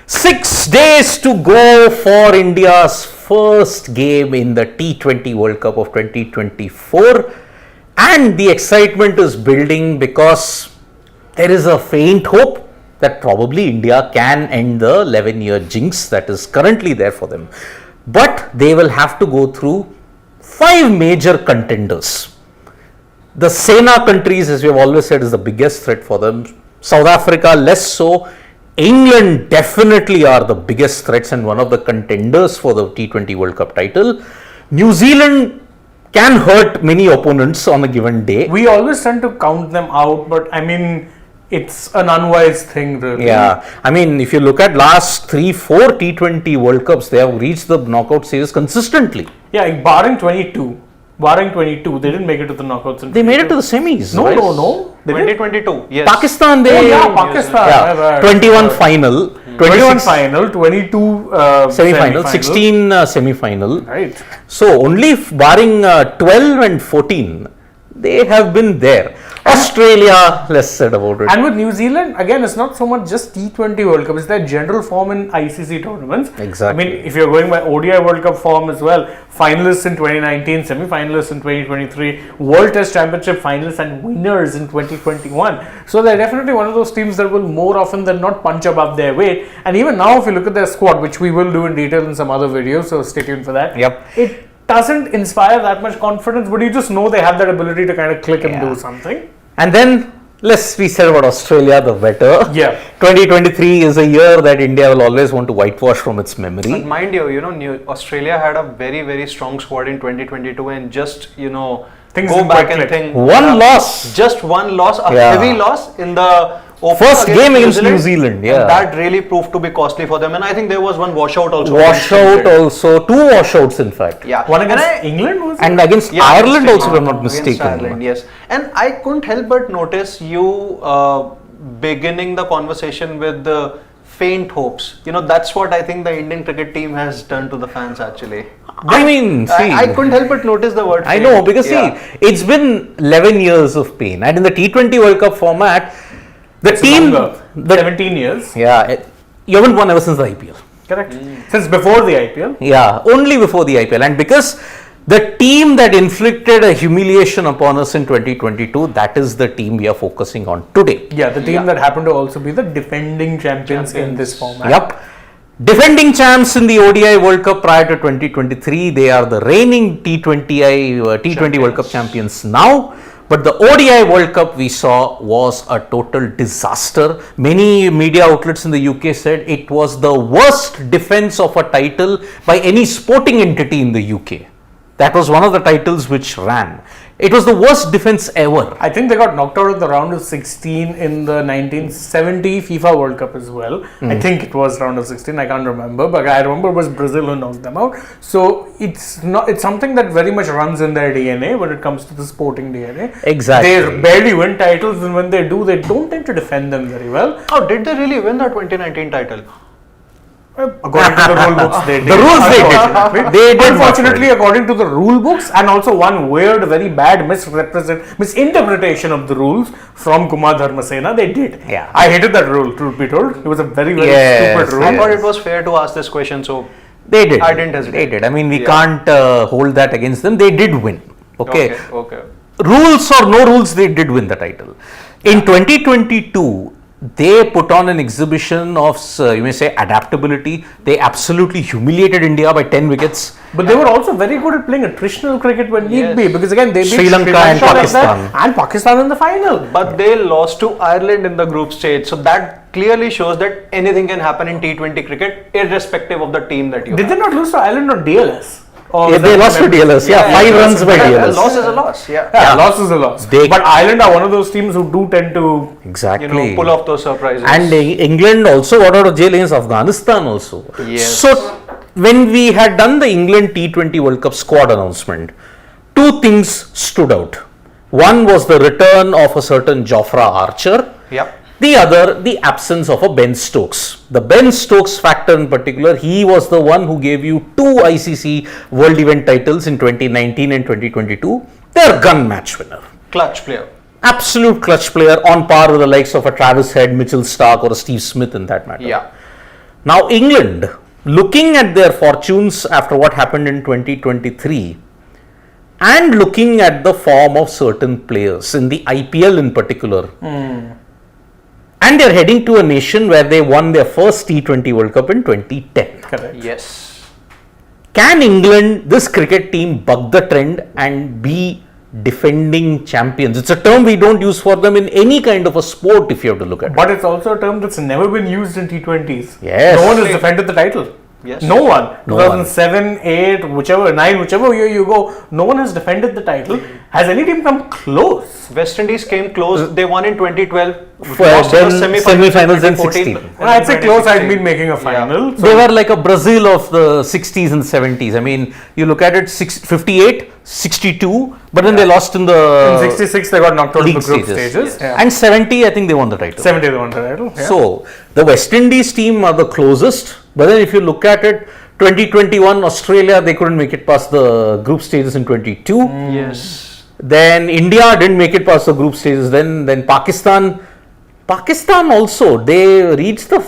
6 days to go for India's first game in the T20 World Cup of 2024, and the excitement is building because there is a faint hope that probably India can end the 11-year jinx that is currently there for them. But they will have to go through 5 major contenders. The Sena countries, as we have always said, is the biggest threat for them. South Africa less so. England definitely are the biggest threats and one of the contenders for the T20 World Cup title. New Zealand can hurt many opponents on a given day. We always tend to count them out, but I mean, it's an unwise thing, really. Yeah, I mean, if you look at last 3-4 T20 World Cups, they have reached the knockout stages consistently. Yeah, barring 22, they didn't make it to the knockouts. They made it to the semis. No, right? no. 2022, yes. Pakistan, Pakistan. Yeah. 21 final, 21 final, 22 semi-final, 16 semi-final. Right. So only barring 12 and 14, they have been there. Australia, less said about it. And with New Zealand, again, it's not so much just T20 World Cup, it's their general form in ICC tournaments. Exactly. I mean, if you're going by ODI World Cup form as well, finalists in 2019, semi-finalists in 2023, World Test Championship finalists and winners in 2021. So they're definitely one of those teams that will more often than not punch above their weight. And even now, if you look at their squad, which we will do in detail in some other videos, so stay tuned for that. Yep. It doesn't inspire that much confidence, but you just know they have that ability to kind of click and do something. And then, less we said about Australia, the better. Yeah. 2023 is a year that India will always want to whitewash from its memory. But mind you, Australia had a very, very strong squad in 2022 and just, Things go back quite and click. think. One loss. Just one loss, a heavy loss in the First game against New Zealand, yeah. And that really proved to be costly for them. And I think there was one washout also. 2 washouts in fact. Yeah. One against England was it? And against Ireland also, if I'm not Against mistaken. Ireland, yes. And I couldn't help but notice you beginning the conversation with the faint hopes. That's what I think the Indian cricket team has done to the fans actually. I mean, see. I couldn't help but notice the word I faint. know, because see, it's been 11 years of pain. And in the T20 World Cup format, the team... 17 years. Yeah, you haven't won ever since the IPL. Correct. Since before the IPL. Yeah, only before the IPL. And because the team that inflicted a humiliation upon us in 2022, that is the team we are focusing on today. Yeah, the team that happened to also be the defending champions in this format. Yep. Defending champs in the ODI World Cup prior to 2023. They are the reigning T20 World Cup champions now. But the ODI World Cup we saw was a total disaster. Many media outlets in the UK said it was the worst defense of a title by any sporting entity in the UK. That was one of the titles which ran. It was the worst defense ever. I think they got knocked out of the round of 16 in the 1970 FIFA World Cup as well. I think it was round of 16. I can't remember, but I remember it was Brazil who knocked them out. So it's something that very much runs in their DNA when it comes to the sporting DNA. Exactly. They barely win titles, and when they do, they don't tend to defend them very well. Oh, did they really win the 2019 title? According to the rule books, they did. The rules they did. They did. Unfortunately, according to the rule books, and also one weird, very bad misinterpretation of the rules from Kumar Dharmasena, they did. Yeah. I hated that rule, truth be told. It was a very, very stupid rule. I thought it was fair to ask this question, so They did. I didn't hesitate. They did. I mean, we can't hold that against them. They did win. Okay. Rules or no rules, they did win the title. In 2022, they put on an exhibition of, you may say, adaptability. They absolutely humiliated India by 10 wickets. But they were also very good at playing attritional cricket when need be, because again, they beat Sri Lanka and Pakistan. And Pakistan in the final. But they lost to Ireland in the group stage, so that clearly shows that anything can happen in T20 cricket, irrespective of the team that you Did have. they not lose to Ireland on DLS? They lost to DLS, 5 runs by DLS. A loss is a loss, loss is a loss. But Ireland are one of those teams who do tend to pull off those surprises. And England also got out of jail against Afghanistan also. Yes. So when we had done the England T20 World Cup squad announcement, 2 things stood out. One was the return of a certain Jofra Archer. Yep. The other, the absence of a Ben Stokes. The Ben Stokes factor in particular, he was the one who gave you 2 ICC World Event titles in 2019 and 2022. They're gun match winner. Clutch player. Absolute clutch player on par with the likes of a Travis Head, Mitchell Starc or a Steve Smith in that matter. Yeah. Now, England, looking at their fortunes after what happened in 2023 and looking at the form of certain players in the IPL in particular, and they're heading to a nation where they won their first T20 World Cup in 2010. Correct. Yes. Can England, this cricket team, buck the trend and be defending champions? It's a term we don't use for them in any kind of a sport if you have to look at it. But it's also a term that's never been used in T20s. Yes. No one has defended the title. Yes. No one. No 2007, 8, whichever, 9, whichever year you go, no one has defended the title. Has any team come close? West Indies came close. They won in 2012. Then lost in the semi-finals in 2014. 16. When I'd say close, I'd mean making a final. They were like a Brazil of the 60s and 70s. I mean, you look at it, 58, 62, but then they lost in the In 66, they got knocked out of the league group stages. stages. Yes. Yeah. And 70, I think they won the title. 70, they won the title. Yeah. So, the West Indies team are the closest, but then if you look at it, 2021 Australia, they couldn't make it past the group stages in 22. Yes. Then India didn't make it past the group stages. Then Pakistan also, they reached the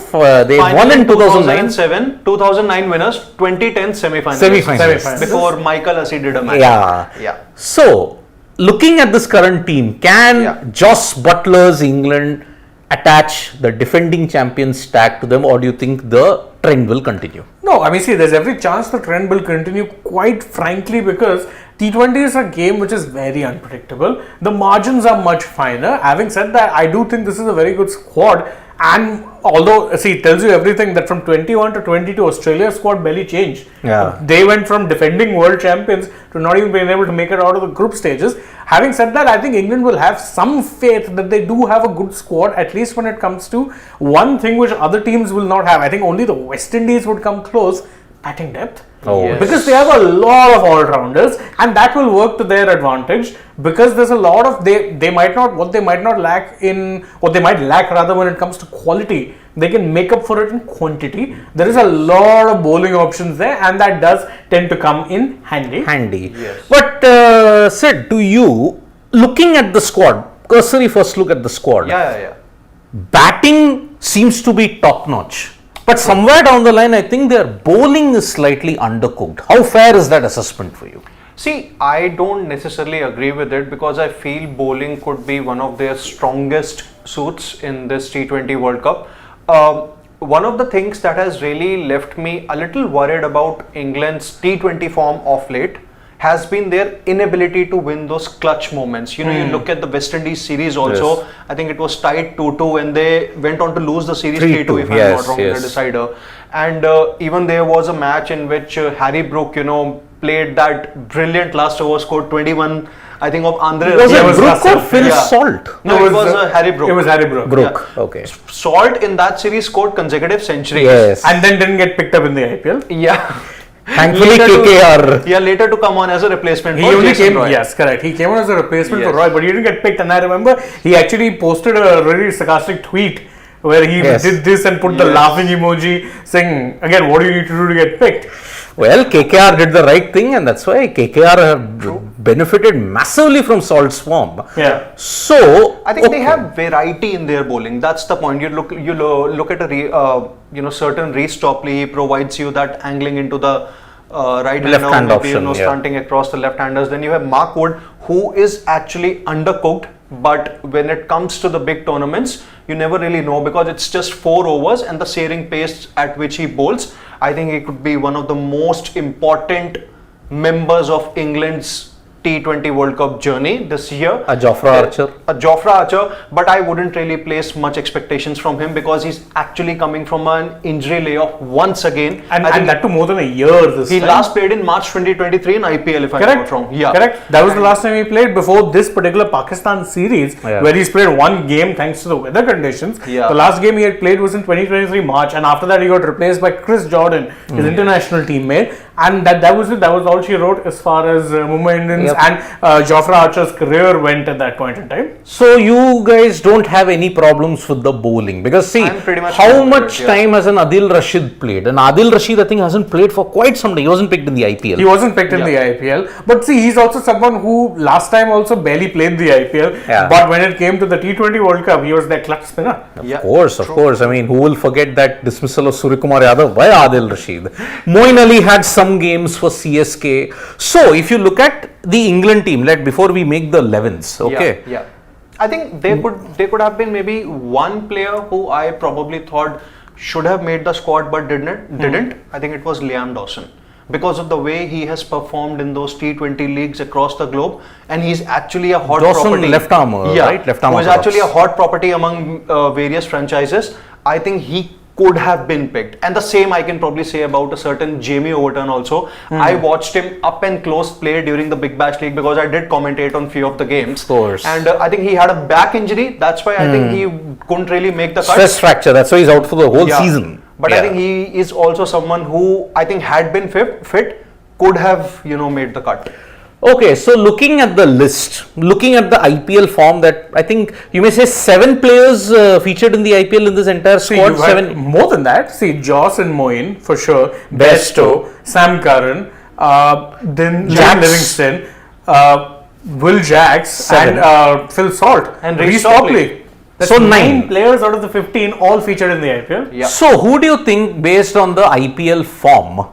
they Final won in 2009. 2009 winners, 2010 semi-finals. Semi-finals. Before Michael Hussey did a match. Yeah. So, looking at this current team, can Joss Butler's England attach the defending champions tag to them, or do you think the trend will continue? No, I mean, see, there's every chance the trend will continue, quite frankly, because T20 is a game which is very unpredictable. The margins are much finer. Having said that, I do think this is a very good squad. And although, see, it tells you everything that from 21 to 22, Australia's squad barely changed. Yeah. They went from defending world champions to not even being able to make it out of the group stages. Having said that, I think England will have some faith that they do have a good squad, at least when it comes to one thing which other teams will not have. I think only the West Indies would come close, batting depth. Oh, yes. Because they have a lot of all-rounders, and that will work to their advantage, because there's a lot of they might lack rather when it comes to quality, they can make up for it in quantity. There is a lot of bowling options there, and that does tend to come in handy. Yes. But Sid, to you, looking at the squad, cursory first look at the squad, Yeah. batting seems to be top notch. But somewhere down the line, I think their bowling is slightly undercooked. How fair is that assessment for you? See, I don't necessarily agree with it, because I feel bowling could be one of their strongest suits in this T20 World Cup. One of the things that has really left me a little worried about England's T20 form of late has been their inability to win those clutch moments. You know, you look at the West Indies series also, Yes. I think it was tied 2-2 and they went on to lose the series 3-2, 3-2 if I'm not wrong, in the decider. And even there was a match in which Harry Brook, played that brilliant last over, scored 21, I think, of Andre. Was Yeah, it was Brook Russell. or Phil Yeah. Salt? No, it was Harry Brook. It was Harry Brook. Brook, okay. Salt in that series scored consecutive centuries. Yes. And then didn't get picked up in the IPL. Yeah. Thankfully, Later to- KKR. later to come on as a replacement He for only Jason came, Roy. yes, correct. He came on as a replacement for Yes. Roy, but he didn't get picked. And I remember he actually posted a really sarcastic tweet where he Yes. did this and put the Yes. laughing emoji saying, again, what do you need to do to get picked? Well, KKR did the right thing, and that's why KKR have benefited massively from Salt's form. Yeah. So, I think okay. they have variety in their bowling. That's the point. You look at a certain Reece Topley. He provides you that angling into the right Left hand maybe, option, yeah. stunting across the left-handers. Then you have Mark Wood, who is actually undercooked. But when it comes to the big tournaments, you never really know, because it's just 4 overs and the searing pace at which he bowls. I think he could be one of the most important members of England's T20 World Cup journey this year. A Jofra Archer. A Jofra Archer, but I wouldn't really place much expectations from him, because he's actually coming from an injury layoff once again. And, I think and that too more than a year this he time. last played in March 2023 in IPL, if I'm Correct. not wrong. Yeah. Correct. That was the last time he played before this particular Pakistan series, Yeah. where he's played one game thanks to the weather conditions. Yeah. The last game he had played was in 2023 March, and after that he got replaced by Chris Jordan, his international teammate, and that was it. That was all she wrote as far as Mumbai Indians and Jofra Archer's career went at that point in time. So you guys don't have any problems with the bowling because see I'm pretty much how fine with much it, time has an Adil Rashid played? And Adil Rashid I think hasn't played for quite some time. He wasn't picked in the IPL. He wasn't picked in the IPL, but see, he's also someone who last time also barely played the IPL. Yeah. But when it came to the T20 World Cup, he was their clutch spinner. Of course. I mean, who will forget that dismissal of Suryakumar Yadav by Adil Rashid? Moeen Ali had some games for CSK. So, if you look at the England team, before we make the 11s, okay? Yeah. I think they could have been maybe one player who I probably thought should have made the squad but didn't. I think it was Liam Dawson, because of the way he has performed in those T20 leagues across the globe, and he's actually a hot property. Left arm, right? Left arm. Who is actually a hot property among various franchises. I think he could have been picked, and the same I can probably say about a certain Jamie Overton also. I watched him up and close play during the Big Bash League because I did commentate on few of the games. Of course. And I think he had a back injury. That's why I think he couldn't really make the cut. Stress fracture. That's why he's out for the whole season. But I think he is also someone who I think had been fit, could have made the cut. Okay, so looking at the list, looking at the IPL form, that I think you may say 7 players featured in the IPL in this entire squad. 7 more than that. See, Joss and Moeen for sure, Besto, Sam Curran, then Liam Livingston, Will Jacks, and Phil Salt and Reece Topley. That's so 9 players out of the 15 all featured in the IPL. Yeah. So who do you think, based on the IPL form,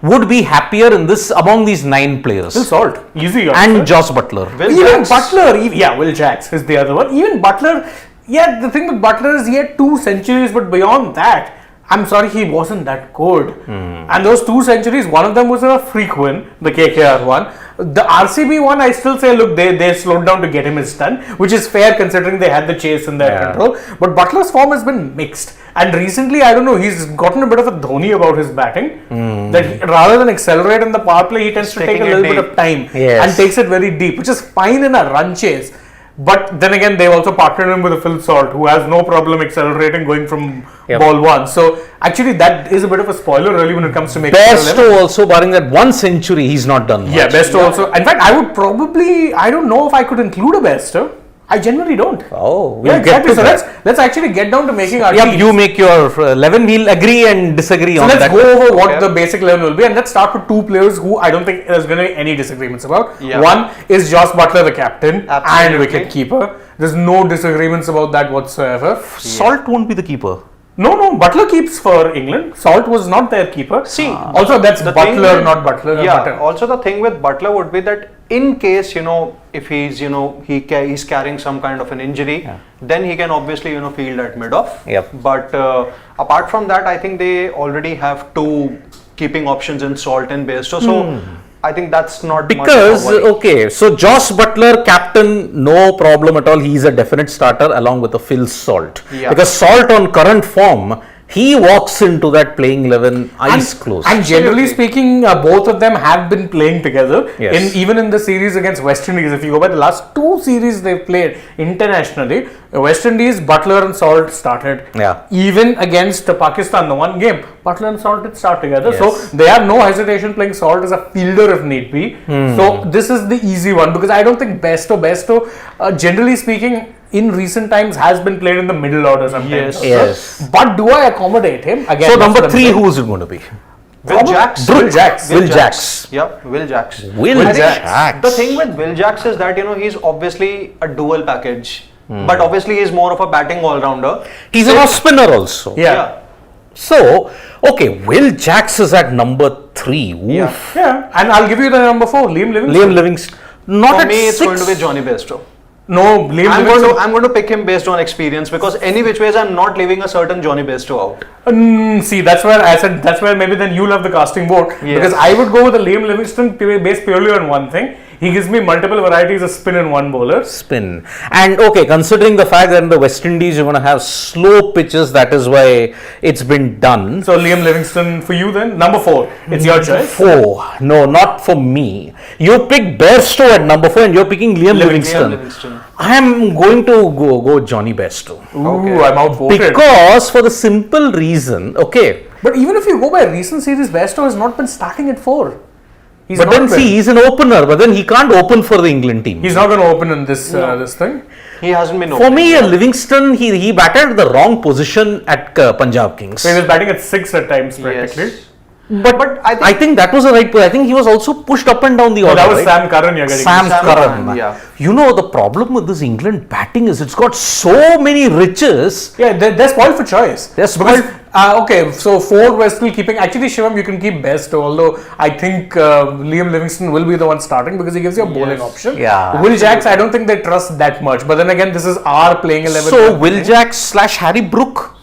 would be happier in this among these 9 players? Phil Salt, easy. And Joss Butler. Will Jacks is the other one. Even Butler, the thing with Butler is he had 2 centuries, but beyond that, I'm sorry, he wasn't that good. And those 2 centuries, one of them was a freak win, the KKR one. The RCB one, I still say, look, they slowed down to get him his ton, which is fair considering they had the chase in their control. But Butler's form has been mixed. And recently, I don't know, he's gotten a bit of a Dhoni about his batting. That rather than accelerate in the power play, he tends to take a little bit of time and takes it very deep, which is fine in a run chase. But then again, they've also partnered him with a Phil Salt, who has no problem accelerating going from ball 1. So actually, that is a bit of a spoiler really when it comes to making Besto also, barring that 1 century, he's not done much. Yeah, Besto also. In fact, I would probably, I don't know if I could include a Besto. I genuinely don't. Oh, we'll get to that. Let's actually get down to making our teams. You make your 11, we'll agree and disagree on that. Let's go over what the basic 11 will be, and let's start with 2 players who I don't think there's going to be any disagreements about. One is Joss Butler, the captain and wicket keeper. There's no disagreements about that whatsoever. Salt won't be the keeper. No, Butler keeps for England. Salt was not their keeper. See, also that's Butler, not Butler. Yeah. Also, the thing with Butler would be that in case if he's he's carrying some kind of an injury, then he can obviously field at mid-off. But apart from that, I think they already have 2 keeping options in Salt and Bairstow. So I think that's not because much of a worry. So Joss Butler, captain, no problem at all. He's a definite starter along with a Phil Salt. Because Salt on current form, he walks into that playing 11 eyes closed. And generally speaking, both of them have been playing together. Even in the series against West Indies. If you go by the last 2 series they've played internationally, West Indies, Butler and Salt started. Even against Pakistan, the 1 game, Butler and Salt did start together. So they have no hesitation playing Salt as a fielder if need be. So this is the easy one, because I don't think Besto, generally speaking, in recent times has been played in the middle order sometimes. But do I accommodate him? Again, so number 3, who is it going to be? Will Jacks. Will Jacks. Yep, Will Jacks. Will Jacks. The thing with Will Jacks is that he's obviously a dual package, but obviously he's more of a batting all-rounder. He's an off-spinner also. So, Will Jacks is at number 3. Oof. And I'll give you the number 4, Liam Livingston. Not For at me, it's 6. going to be Johnny Bairstow. No, I'm going to pick him based on experience, because any which ways I'm not leaving a certain Johnny Bairstow out. See, that's where I said, that's where maybe then you'll have the casting vote. Because I would go with the Liam Livingston based purely on one thing. He gives me multiple varieties of spin in one bowler. Spin. And considering the fact that in the West Indies you're going to have slow pitches, that is why it's been done. So Liam Livingston for you then? Number 4. It's your choice. 4. No, not for me. You pick Bairstow at number 4 and you're picking Liam Livingston. I am going to go Johnny Bairstow. I'm outvoted. Because for the simple reason, But even if you go by recent series, Bairstow has not been starting at 4. But then see, he's an opener, but then he can't open for the England team. He's not going to open in this this thing. He hasn't been For opening. me, Livingston, he batted the wrong position at Punjab Kings. So he was batting at 6 at times practically. Yes. But I think that was the right play. I think he was also pushed up and down the order. That was right? Sam Curran you're getting. Sam Sam Curran. Curran, yeah. You know, the problem with this England batting is it's got so many riches. Yeah, they're spoiled for choice. They're spoiled. Because, okay, so 4 we're still keeping. Actually, Shivam, you can keep Best, although I think Liam Livingston will be the one starting because he gives you a bowling option. Yeah. Will Jacks, I don't think they trust that much. But then again, this is our playing 11. So, Will Jacks / Harry Brook.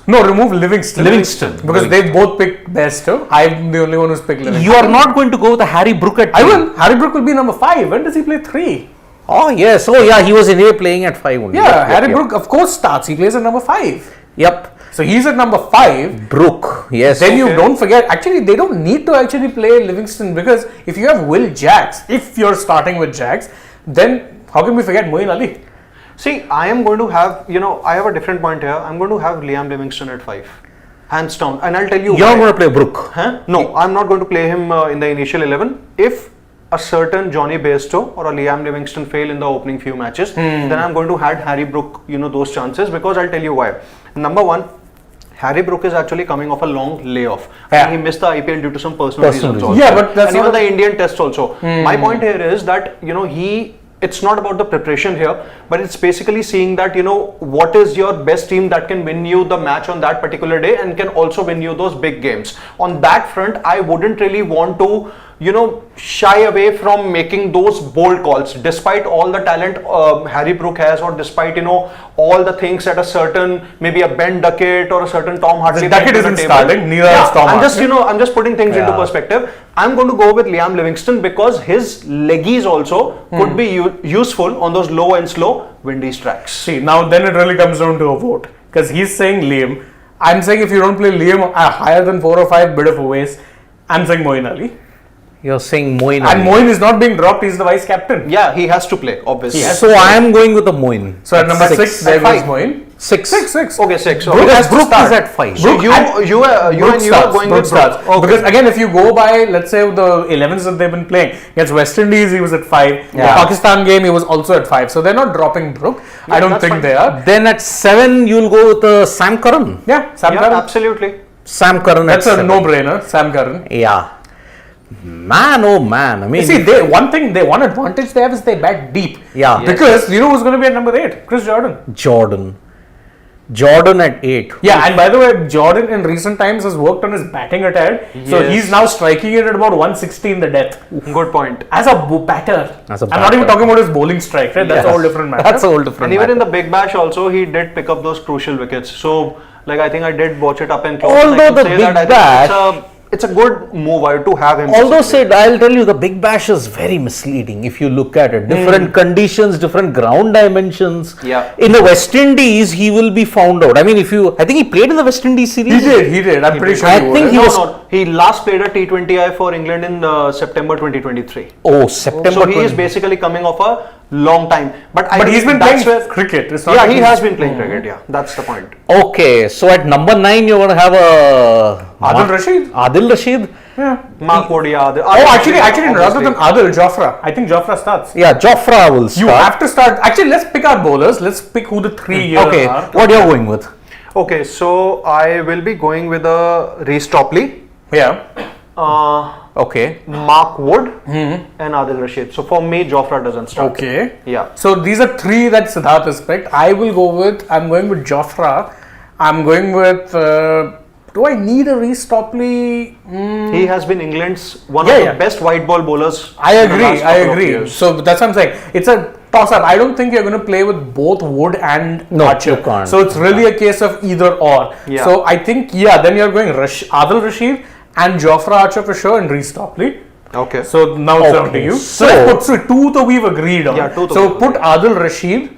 No, remove Livingston. Livingston. Because they both picked Best. I'm the only one who's picked Livingston. You are not going to go with a Harry Brook at I 3. will. Harry Brook will be number 5. When does he play 3? Oh, yes. Oh, yeah. He was anyway playing at 5 only. Yeah, Yep, Harry yep, Brook, of course, starts. He plays at number 5. Yep. So he's at number 5. Brook. Yes. Then you don't forget, actually, they don't need to actually play Livingston because if you have Will Jacks, if you're starting with Jacks, then how can we forget Moeen Ali? See, I am going to have, I have a different point here. I'm going to have Liam Livingston at 5. Hands down. And I'll tell you You're why. going to play Brook. Huh? No, I'm not going to play him in the initial 11. If a certain Johnny Bairstow or a Liam Livingston fail in the opening few matches, then I'm going to add Harry Brook, those chances, because I'll tell you why. Number one, Harry Brook is actually coming off a long layoff. Yeah. He missed the IPL due to some personal reasons also. Yeah, but that's and even not the Indian test also. My point here is that, it's not about the preparation here, but it's basically seeing that, what is your best team that can win you the match on that particular day and can also win you those big games. On that front, I wouldn't really want to, shy away from making those bold calls, despite all the talent Harry Brook has, or despite, all the things that a certain, maybe a Ben Duckett or a certain Tom Hartley. Duckett isn't starting, neither is Tom Hartley. I'm just putting things into perspective. I'm going to go with Liam Livingston because his leggies also could be useful on those low and slow windy tracks. See, now then it really comes down to a vote because he's saying Liam. I'm saying if you don't play Liam higher than 4 or 5, bit of a waste. I'm saying Moeen Ali. You're saying Moeen. And Moeen is not being dropped, he's the vice captain. Yeah, he has to play, obviously. So I am going with the Moeen. So at number 6, there At goes Moeen. 6. Okay, 6. Brook Okay. has to Brook start. is at 5. So you and you are going with Brook. Okay. Because again, if you go by, let's say the 11s that they've been playing, against West Indies, he was at 5. Yeah. The Pakistan game, he was also at 5. So they're not dropping Brook. I don't that's think fine. they are. Then at 7, you'll go with Sam Curran. Yeah, Sam Yeah, Curran. absolutely. Sam Curran That's at a 7. no-brainer, Sam Curran. Yeah. Man, oh man. I mean, See, one advantage they have is they bat deep. Yeah. Yes. Because you know who's going to be at number 8? Chris Jordan. Jordan at 8. Yeah, and by the way, Jordan in recent times has worked on his batting attack. So Yes. he's now striking it at about 160 in the death. Good point. As a batter. As a I'm not even batter. talking about his bowling strike, right? That's a whole different matter. That's a whole different And even in matter. the Big Bash also, he did pick up those crucial wickets. So, I think I did watch it up and close. Although and I can the say Big that I think Bash- it's a good move to have him. Although basically. said, I'll tell you, the Big Bash is very misleading if you look at it. Different conditions, different ground dimensions. Yeah. In the West Indies, he will be found out. I mean, I think he played in the West Indies series. He did. I'm pretty sure I he think would. he No, was- no, he last played a T20I for England in September 2023. Oh, September. So he is 20. basically coming off a long time. But But he's been playing that's cricket. It's not Yeah, like he he's- has been playing cricket. Yeah, that's the point. Okay, so at number 9, you're going to have Adil Rashid? Adil Rashid? Yeah. Mark Wood, yeah. Oh, actually, rather than Adil, Jofra. I think Jofra starts. Yeah, Jofra will start. You have to start. Actually, let's pick our bowlers. Let's pick who the 3 here Okay, are. what you're going with? Okay, so I will be going with Reece Topley, Yeah. Okay. Mark Wood, and Adil Rashid. So for me, Jofra doesn't start. Okay. Yeah. So these are 3 that Siddharth has picked. I'm going with Jofra. I'm going with. Do I need a Reece Topley? He has been England's one Yeah, of yeah. the best white ball bowlers. I in the agree. last I couple of agree. years. So that's what I'm saying. It's a toss up. I don't think you're going to play with both Wood and No, Archer. you can't. So it's really a case of either or. Yeah. So I think then you're going Adil Rashid and Jofra Archer for sure and Reece Topley. Okay. So now it's down to Okay, you. so- let's put 2 that we've agreed on. Yeah, 2 that So we've put Adil Rashid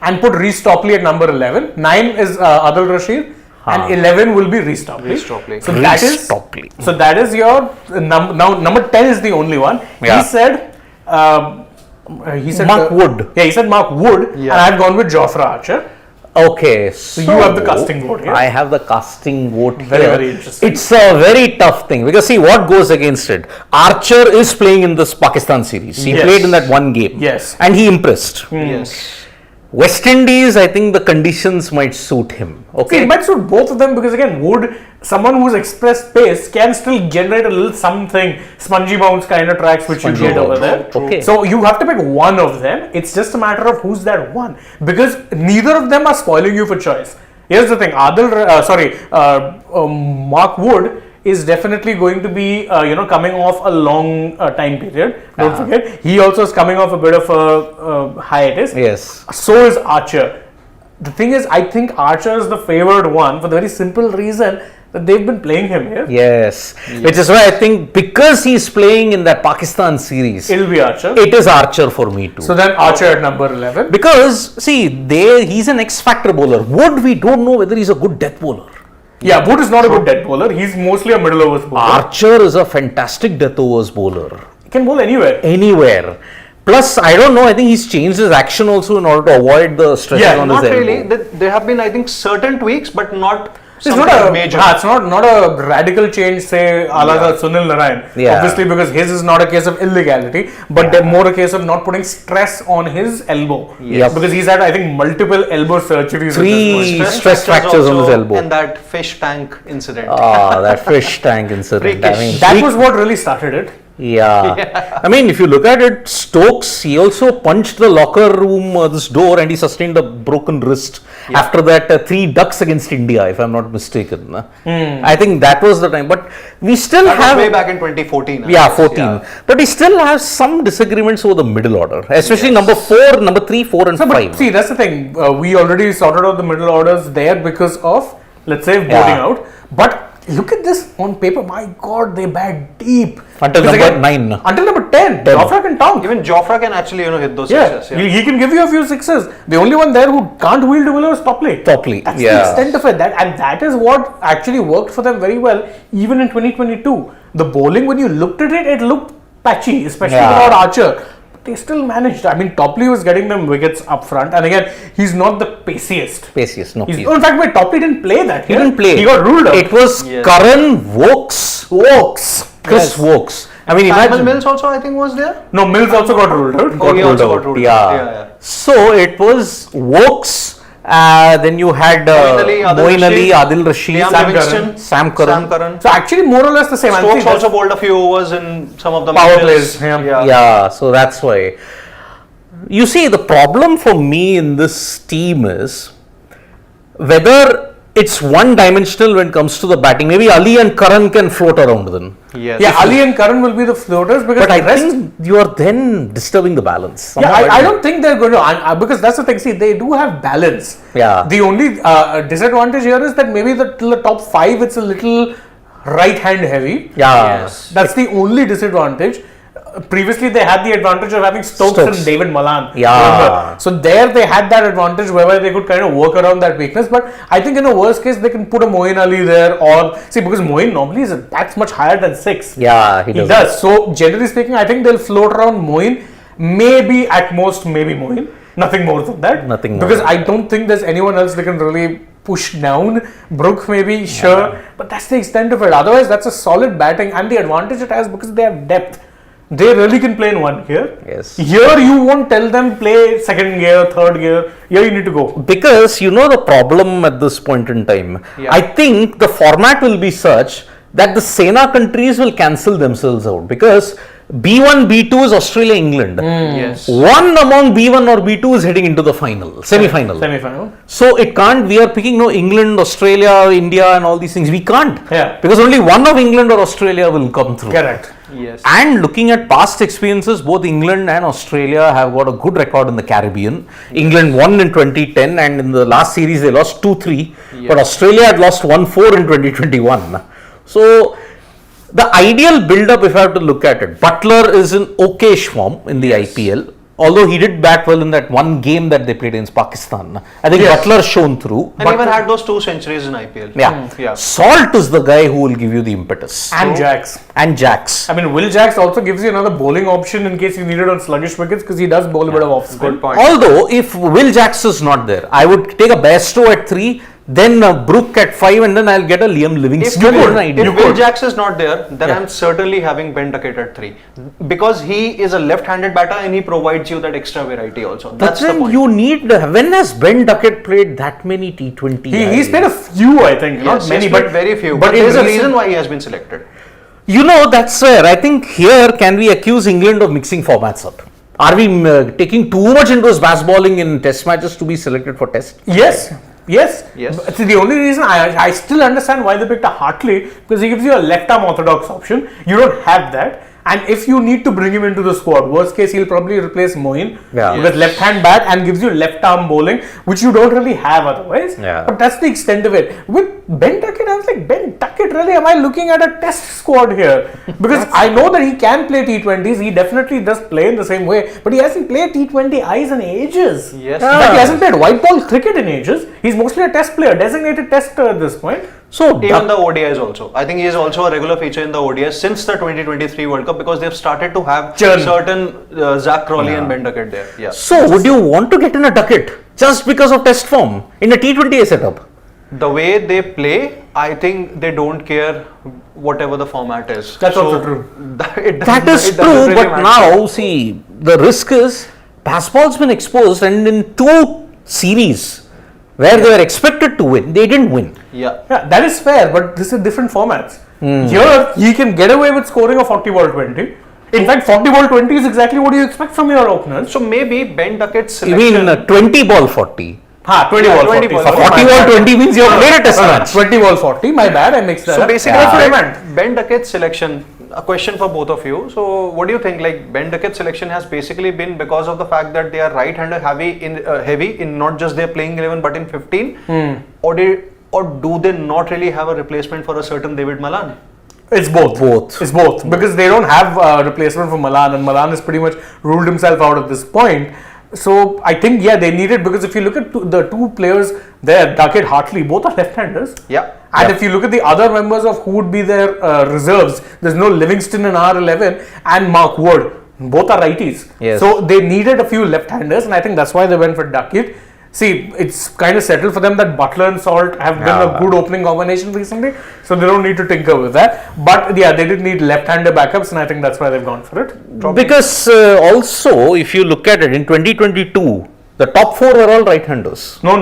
and put Reece Topley at number 11. 9 is Adil Rashid. And 11 will be Reece Topley. Reece Topley. So that Reece is Topley. So that is your now number 10 is the only one. Yeah. He said Mark Wood. Yeah, he said Mark Wood, Yeah. and I've gone with Jofra Archer. Okay, So you have the casting vote here. I have the casting vote Very, here. very interesting. It's a very tough thing because see what goes against it. Archer is playing in this Pakistan series. He Yes. played in that one game. Yes. And he impressed. Yes. West Indies, I think the conditions might suit him. See, Okay. it might suit both of them because again, someone who's expressed pace can still generate a little something, spongy bounce kind of tracks which Spongy you get over bounce. there. Okay. So you have to pick one of them. It's just a matter of who's that one because neither of them are spoiling you for choice. Here's the thing: Mark Wood is definitely going to be coming off a long time period. Don't forget, he also is coming off a bit of a hiatus. Yes. So is Archer. The thing is, I think Archer is the favored one for the very simple reason that they've been playing him here. Yes. Which is why I think because he's playing in that Pakistan series, It'll be Archer. it is Archer for me too. So then Archer at number 11. Because see, he's an X-factor bowler. Wood, we don't know whether he's a good death bowler. Yeah, Wood is not a good death bowler. He's mostly a middle overs bowler. Archer is a fantastic death overs bowler. He can bowl anywhere. Anywhere. Plus, I don't know, I think he's changed his action also in order to avoid the stretches Yeah, on Not his really. elbow. There have been, I think, certain tweaks, but not It's something not a major. It's not a radical change, say, a la the Sunil Narayan. Yeah. Obviously, because his is not a case of illegality, but they're more a case of not putting stress on his elbow. Yep. Because he's had, I think, multiple elbow surgeries. at this point. Stress fractures on his also, elbow. And that fish tank incident. That fish tank incident. I mean, That was what really started it. yeah. I mean, if you look at it, Stokes, he also punched the locker room, this door, and he sustained a broken wrist. After that, 3 ducks against India, if I'm not mistaken. I think that was the time. But we still That was have. way back in 2014. I Yeah, guess. 14. Yeah. But we still have some disagreements over the middle order, especially number 4, number 3, 4, and So, 5. but see, that's the thing. We already sorted out the middle orders there because of, let's say, bowling out. But look at this on paper. My God, they bat deep. Until Because number again, 9. Until number 10. Jofra can tonk. Even Jofra can actually, hit those Yeah, sixes. Yeah. he can give you a few sixes. The only one there who can't wield a willow is Topley. Topley, That's yeah. the extent of it. And that is what actually worked for them very well, even in 2022. The bowling, when you looked at it, it looked patchy, especially without Archer. But they still managed. I mean, Topley was getting them wickets up front. And again, he's not the paciest. Pacious, no. In Pacious. fact, Topley didn't play that. He didn't play. He got ruled out. It was Yes. Karan Vokes. Chris Yes. Vokes. I mean, Simon imagine. Mills also, I think, was there. No, Mills also got ruled out. Oh, he also got ruled out. Yeah. Yeah. So it was Vokes. Then you had Moeen Ali, Adil Rashid, Liam Sam Livingston, Sam Curran. So actually, more or less the same. And Stokes see, that's- also bowled a few overs in some of the Power matches. plays, yeah. Yeah, so that's why. You see, the problem for me in this team is whether it's one dimensional when it comes to the batting. Maybe Ali and Karan can float around then. Yes. Yeah, Ali and Karan will be the floaters because But I the rest. think you are then disturbing the balance. Yeah, Somehow I don't think they're going to because that's the thing. See, they do have balance. Yeah. The only disadvantage here is that maybe till the top 5 it's a little right hand heavy. Yeah. Yes. That's the only disadvantage. Previously, they had the advantage of having Stokes and David Malan. Yeah. Remember? So there they had that advantage whereby they could kind of work around that weakness. But I think in a worst case, they can put a Moeen Ali there or see because Moeen normally is that's much higher than 6. Yeah, He does. So generally speaking, I think they'll float around Moeen. Maybe at most, maybe Moeen. Nothing more than that. Nothing more because than I don't think there's anyone else they can really push down. Brook maybe, sure, but that's the extent of it. Otherwise, that's a solid batting, and the advantage it has because they have depth. They really can play in one gear. Yes. Here you won't tell them play second gear, third gear. Here you need to go. Because you know the problem at this point in time. Yeah. I think the format will be such that the Sena countries will cancel themselves out because B1, B2 is Australia, England. Yes. One among B1 or B2 is heading into the final, semi-final. Semi-final. So it can't, we are picking England, Australia, India and all these things. We can't. Yeah. Because only one of England or Australia will come through. Correct. Yes. And looking at past experiences, both England and Australia have got a good record in the Caribbean. England won in 2010 and in the last series they lost 2-3. But Australia had lost 1-4 in 2021. So the ideal build-up, if I have to look at it, Butler is in okayish form in the IPL. although he did bat well in that one game that they played against Pakistan. I think Yes. Butler shone through. And even had those 2 centuries in IPL. Yeah. Salt is the guy who will give you the impetus. And Jacks. And Jacks. I mean, Will Jacks also gives you another bowling option in case you need it on sluggish wickets because he does bowl a bit of off spin. Good point. Although, if Will Jacks is not there, I would take a Bairstow at 3, then Brook at 5, and then I'll get a Liam Livingston. If Will Jacks is not there, then I'm certainly having Ben Duckett at 3 because he is a left-handed batter and he provides you that extra variety also. But That's the then point. you need. When has Ben Duckett played that many T20? He's played a few, I think, not Yes, many, he's but played very few. But But there's a recent- reason why he has been selected. You know, that's where I think here can we accuse England of mixing formats up? Are we taking too much into his fast bowling in test matches to be selected for test? Yes. Yes. Yes. But see, the only reason I still understand why they picked a Hartley because he gives you a left arm orthodox option. You don't have that. And if you need to bring him into the squad, worst case he'll probably replace Moeen with left hand bat and gives you left arm bowling, which you don't really have otherwise. Yeah. But that's the extent of it. With Ben Duckett, I was like, Ben Duckett, really? Am I looking at a test squad here? Because I know that he can play T20s. He definitely does play in the same way, but he hasn't played T20 Is in ages. Yes. In fact, he hasn't played white ball cricket in ages. He's mostly a test player, designated tester at this point. So Even the ODIs also. I think he is also a regular feature in the ODIs since the 2023 World Cup because they've started to have certain Zach Crawley and Ben Duckett there. Yeah. So would you want to get in a Duckett just because of test form in a T20 setup? The way they play, I think they don't care whatever the format is. That's also true. That is true, but now see the risk is Passpal's been exposed, and in 2 series where they were expected to win, they didn't win. Yeah. Yeah, that is fair, but this is different formats. Here, he can get away with scoring a 40 ball 20. In fact, 40 ball 20 is exactly what you expect from your openers. So maybe Ben Duckett's You selection. mean 20 ball 40? 20 ball 40. 20 ball. Sorry, 40 my ball bad. 20 means you have played a test match. 20 ball 40, my bad, I mixed that So up. basically, That's what I meant. Ben Duckett's selection, a question for both of you. So what do you think? Like Ben Duckett's selection has basically been because of the fact that they are right-hander heavy in not just their playing 11 but in 15, or do they not really have a replacement for a certain David Malan? It's both. It's both because they don't have a replacement for Malan, and Malan has pretty much ruled himself out at this point. So I think they need it because if you look at the 2 players there, Duckett, Hartley, both are left-handers. Yeah. And if you look at the other members of who would be their reserves, there's no Livingston in R11 and Mark Wood. Both are righties. Yes. So they needed a few left-handers, and I think that's why they went for Duckett. See, it's kind of settled for them that Butler and Salt have been a good opening combination recently, so they don't need to tinker with that. But they did need left-hander backups, and I think that's why they've gone for it. Probably. Because also, if you look at it in 2022, the top 4 were all right-handers. No.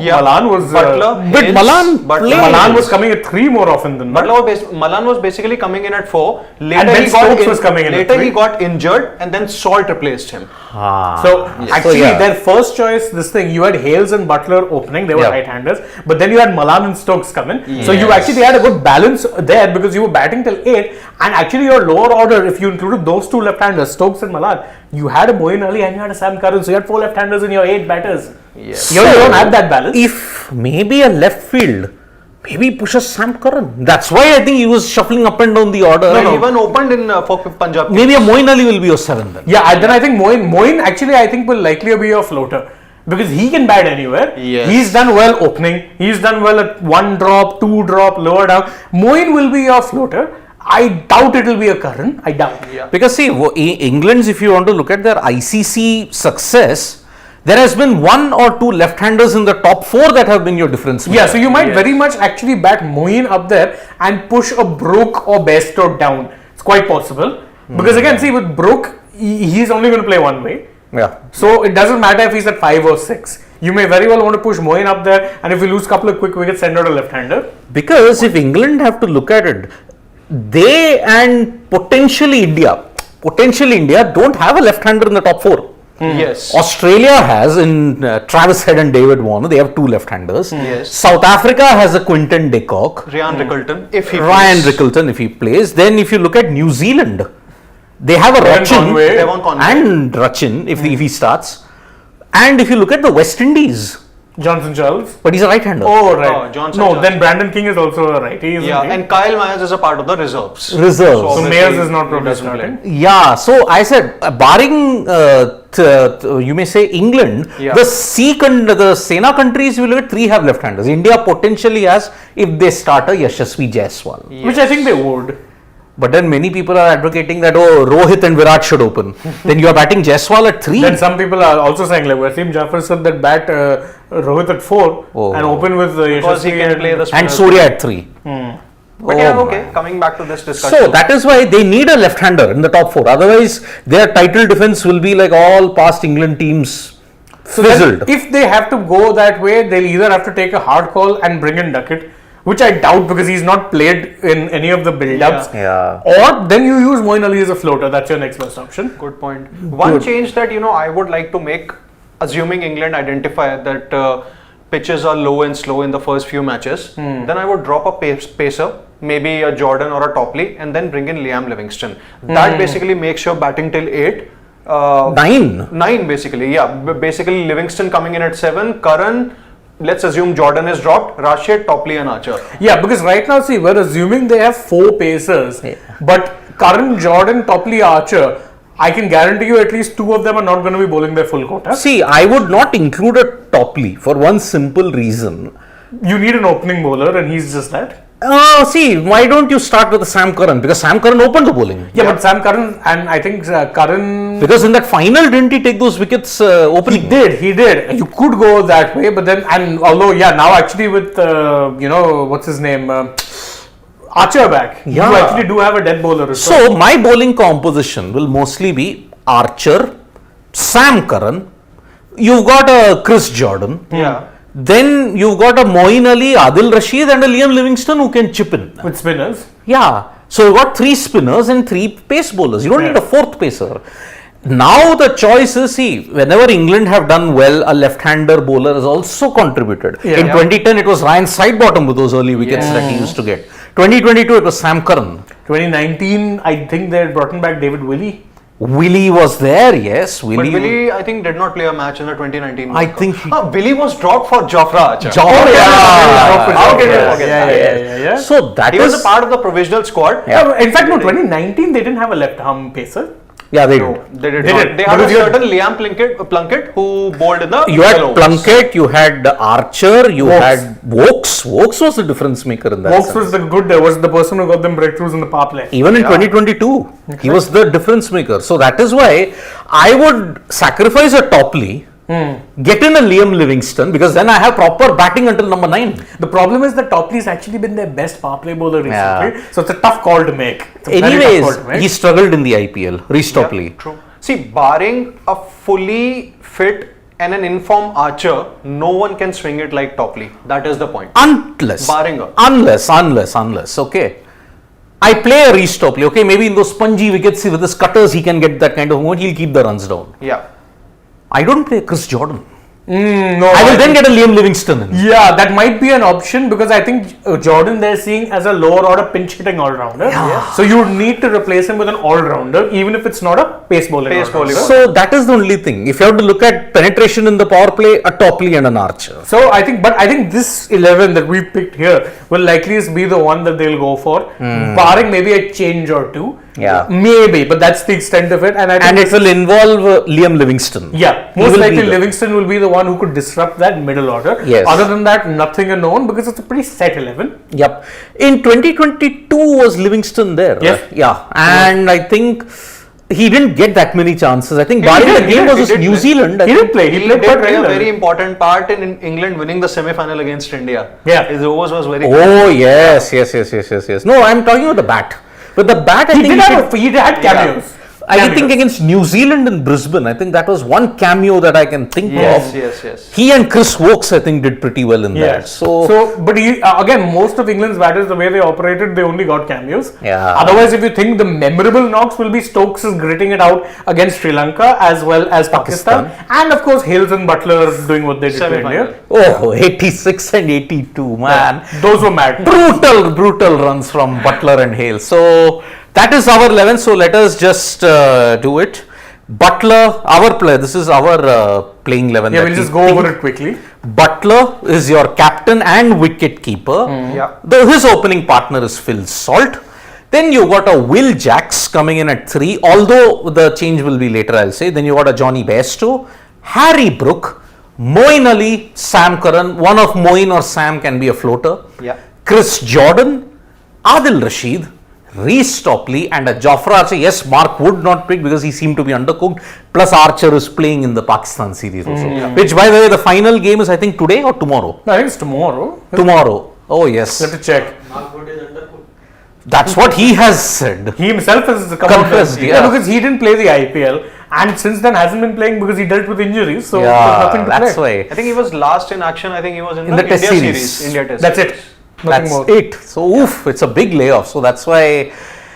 Yeah. Malan was Butler, but Hales, Malan Butler, played. Malan was coming at 3 more often than that. Malan was basically coming in at 4. Later And then he got Stokes was coming in at Later 3. he got injured, and then Salt replaced him. So actually, their first choice, you had Hales and Butler opening, they were right-handers, but then you had Malan and Stokes come in. So you actually had a good balance there because you were batting till 8, and actually your lower order, if you included those 2 left-handers, Stokes and Malan, you had a Moeen Ali and you had a Sam Curran, so you had 4 left-handers in your 8 batters. Yes. Here you don't have that balance. If maybe a left field, maybe pushes Sam Curran. That's why I think he was shuffling up and down the order. He even opened in for Punjab. Maybe a Moeen Ali will be your 7 then. Yeah, and then I think Moeen actually I think will likely be a floater because he can bat anywhere. Yes. He's done well opening. He's done well at 1 drop, 2 drop, lower down. Moeen will be your floater. I doubt it will be a Curran. I doubt. Yeah. Because see, England's, if you want to look at their ICC success, there has been 1 or 2 left-handers in the top 4 that have been your difference maker. Yeah, so you might very much actually bat Moeen up there and push a Brook or Bairstow down. It's quite possible. Because again, see, with Brook, he's only going to play one way. Yeah. So it doesn't matter if he's at 5 or 6. You may very well want to push Moeen up there, and if you lose a couple of quick wickets, send out a left-hander. Because if England have to look at it, they and potentially India don't have a left-hander in the top 4. Yes. Australia has in Travis Head and David Warner, they have 2 left-handers. Yes. South Africa has a Quinton de Kock. Ryan Rickelton, if he Ryan plays. Rickelton if he plays. Then if you look at New Zealand, they have a Devon Conway. Devon Conway. and Rachin if he starts. And if you look at the West Indies, Johnson Charles. but he's a right-hander. Oh, right. Johnson no, Charles. then Brandon King is also a righty, isn't Yeah, he? and Kyle Myers is a part of the reserves. Reserves. So obviously Mayers is not he probably doesn't play. starting. Yeah, so I said, barring you may say England, Yeah. the Sena countries will have 3 have left-handers. India potentially has if they start a Yashasvi Jaiswal. Which I think they would. But then many people are advocating that Rohit and Virat should open. Then you are batting Jaiswal at 3. Then some people are also saying like Wasim Jafar said that bat Rohit at 4 and open with Because he Yashasvi can play the and spinners. Surya at 3. But yeah, okay, coming back to this discussion. So that is why they need a left-hander in the top 4. Otherwise, their title defense will be like all past England teams fizzled. Then if they have to go that way, they'll either have to take a hard call and bring in Duckett, which I doubt because he's not played in any of the build-ups. Yeah. Or then you use Moeen Ali as a floater. That's your next best option. Good point. One change that I would like to make, assuming England identify that pitches are low and slow in the first few matches, then I would drop a pacer, maybe a Jordan or a Topley, and then bring in Liam Livingston. That basically makes your batting till 8. 9 basically, yeah. Basically Livingston coming in at 7, Curran, let's assume Jordan is dropped, Rashid, Topley and Archer. Yeah, because right now, see, we're assuming they have 4 pacers, but Curran, Jordan, Topley, Archer, I can guarantee you at least 2 of them are not going to be bowling their full quota. See, I would not include a Topley for one simple reason. You need an opening bowler and he's just that. See, why don't you start with Sam Curran? Because Sam Curran opened the bowling. Yeah, but Sam Curran, and I think Curran... Because in that final, didn't he take those wickets opening? He did. You could go that way, but then, and although, yeah, now actually with, what's his name? Archer back. Yeah. You actually do have a dead bowler. So, my bowling composition will mostly be Archer, Sam Curran, you've got a Chris Jordan. Yeah. Then you've got a Moeen Ali, Adil Rashid and a Liam Livingston who can chip in. With spinners. Yeah. So you've got 3 spinners and 3 pace bowlers. You don't need a 4th pacer. Now the choice is, see, whenever England have done well, a left-hander bowler has also contributed. In 2010, it was Ryan Sidebottom with those early wickets that he used to get. 2022, it was Sam Curran. 2019, I think they had brought back David Willey. Willie was there, yes. But Willie, I think, did not play a match in the 2019 I World think Cup. Willie was dropped for Jofra Archer. How can you forget? Yeah. So that He is was a part of the provisional squad. Yeah, in fact, no, 2019, they didn't have a left-arm pacer. Yeah, they No, did. they did They not. did. They had a Because you had- certain Liam Plunkett who bowled in the You had middle overs. Plunkett, you had Archer, you Vokes. had Vokes. Vokes was the difference maker in that Vokes sense. was the person who got them breakthroughs in the power play. Even in 2022, he was the difference maker. So that is why I would sacrifice a Topley, get in a Liam Livingston, because then I have proper batting until number 9. The problem is that Topley's actually been their best power play bowler recently, Yeah. so it's a tough call to make. It's a very tough Anyways, call to make. he struggled in the IPL, Reece Topley. True. See, barring a fully fit and an informed Archer, no one can swing it like Topley. That is the point. Unless, okay. I play a Reece Topley, okay, maybe in those spongy wickets with his cutters he can get that kind of movement, he'll keep the runs down. Yeah. I don't play Chris Jordan. No, I will then get a Liam Livingston in. Yeah, that might be an option because I think Jordan they're seeing as a lower order pinch hitting all-rounder. So you would need to replace him with an all-rounder even if it's not a pace bowling all-rounder. So that is the only thing. If you have to look at penetration in the power play, a Topley and an Archer. So I think this 11 that we picked here will likely be the one that they'll go for, barring maybe a change or two. Yeah. Maybe, but that's the extent of it. And I think And it will involve Liam Livingston. Yeah, He most will likely be the- Livingston will be the one who could disrupt that middle order. Yes. Other than that, nothing unknown because it's a pretty set 11. Yep. In 2022 was Livingston there. Yes. Right? Yeah. And I think he didn't get that many chances. I think barring did, the he game did, was he just did New play. Zealand. I He think. did play. He He did played quite play a well. very important part in England winning the semi-final against India. Yeah. His overs was very Oh, yes. No, I'm talking about the bat. But the bat, I He think he had cameos. I think against New Zealand in Brisbane, I think that was one cameo that I can think of. Yes. He and Chris Wokes, I think, did pretty well in that. But again, most of England's batters, the way they operated, they only got cameos. Yeah. Otherwise, if you think the memorable knocks will be Stokes is gritting it out against Sri Lanka as well as Pakistan. And of course, Hales and Butler doing what they did to Semi-final. India. 86 and 82, man. Those were mad. Brutal runs from Butler and Hale. So that is our 11. So let us just do it. Butler, our player. This is our playing 11. Yeah, that we'll we just go think. over it quickly. Butler is your captain and wicket keeper. Yeah. His opening partner is Phil Salt. Then you got a Will Jacks coming in at 3, although the change will be later, I'll say. Then you got a Johnny Bairstow, Harry Brook, Moeen Ali, Sam Curran. One of Moeen or Sam can be a floater. Yeah. Chris Jordan, Adil Rashid, Reece Topley, and a Jofra Archer. Yes, Mark would not pick because he seemed to be undercooked. Plus, Archer is playing in the Pakistan series also. Which, by the way, the final game is, I think, today or tomorrow? No, I think it's tomorrow. Tomorrow. Oh, yes. You have to check. That's what he has said. He himself has Confessed, yeah. because he didn't play the IPL and since then hasn't been playing because he dealt with injuries. So there's nothing to that's play. why. I think he was last in action. I think he was in the the India Test series. India Test That's series. it. Nothing That's more. it. So, it's a big layoff. So, that's why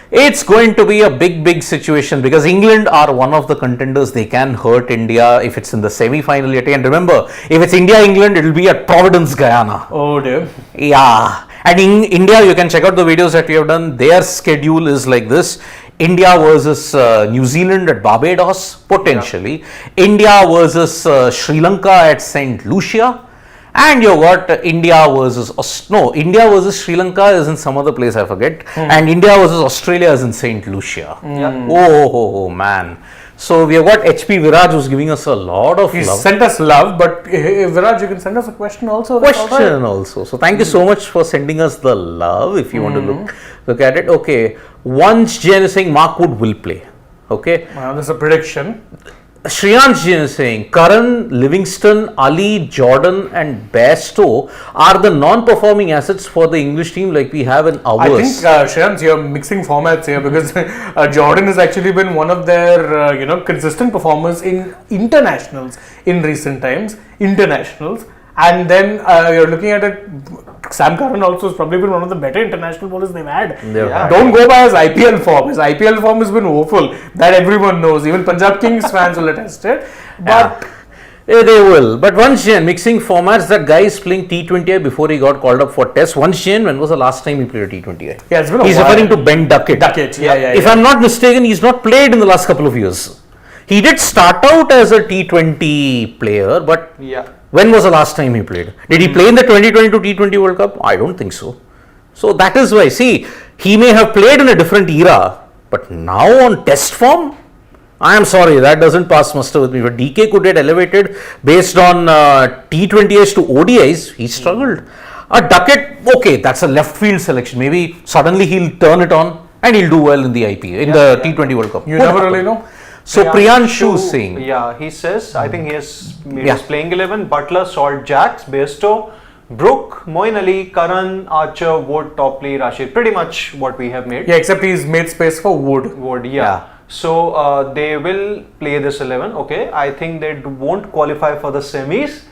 it's going to be a big situation because England are one of the contenders. They can hurt India if it's in the semi-final yet. And remember, if it's India-England, it will be at Providence, Guyana. Oh dear. Yeah. And in India, you can check out the videos that we have done. Their schedule is like this. India versus New Zealand at Barbados, potentially. Yeah. India versus Sri Lanka at St. Lucia. And you got India versus India versus Sri Lanka is in some other place, I forget. And India versus Australia is in St. Lucia. Oh, man. So we have got HP Viraj who's giving us a lot of He love. sent us love, but Viraj, you can send us a question also. Question also. So thank you so much for sending us the love. If you want to look at it. Okay. Once Jain is saying Mark Wood will play. Okay. There's a prediction. Shriyansh Jain is saying Curran, Livingston, Ali, Jordan and Bairstow are the non-performing assets for the English team like we have in ours. I think Shreyansh, you're mixing formats here because Jordan has actually been one of their consistent performers in internationals in recent times. And then you're looking at it. Sam Curran also has probably been one of the better international bowlers they've had. Don't go by his IPL form. His IPL form has been woeful. That everyone knows. Even Punjab Kings fans will attest it. But they will. But once Jain, mixing formats, that guy is playing T20I before he got called up for Test. Once Jain, when was the last time he played a T20I? Yeah, it's been a He's while. referring to Ben Duckett. If I'm not mistaken, he's not played in the last couple of years. He did start out as a T20 player, but when was the last time he played? Did he play in the 2022 T20 World Cup? I don't think so. So that is why, see, he may have played in a different era, but now on Test form, I am sorry, that doesn't pass muster with me. But DK could get elevated based on T20s to ODIs. He struggled. Duckett, okay, that's a left field selection. Maybe suddenly he'll turn it on and he'll do well in the IPL, in the T20 World Cup. You never really know. So Priyanshu Singh. Yeah, he says, I think he is playing 11. Butler, Salt, Jacks, Bairstow, Brook, Moeen Ali, Curran, Archer, Wood, Topley, Rashid. Pretty much what we have made. Yeah, except he's made space for Wood. Yeah. So they will play this 11. Okay, I think they won't qualify for the semis.